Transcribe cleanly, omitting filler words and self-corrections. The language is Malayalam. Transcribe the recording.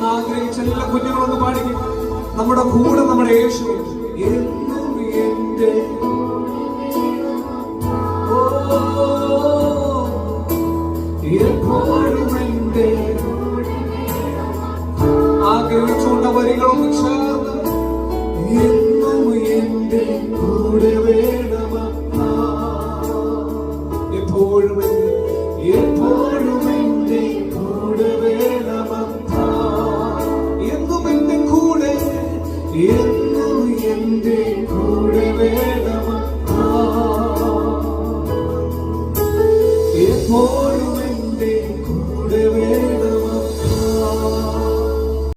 ആഗ്രഹിച്ചെല്ലാ കുഞ്ഞുങ്ങളൊന്ന് പാടിക്കും. നമ്മുടെ കൂടെ നമ്മുടെ യേശു എന്നും എന്റെ എപ്പോഴും എന്റെ ആഗ്രഹിച്ചുകൊണ്ട വരികളൊന്ന് ചേർന്ന് എന്നും എന്റെ കൂടെ വേണമ എപ്പോഴും എപ്പോഴും എന്റെ കൂടെ വേണമ എന്നും എന്റെ കൂടെ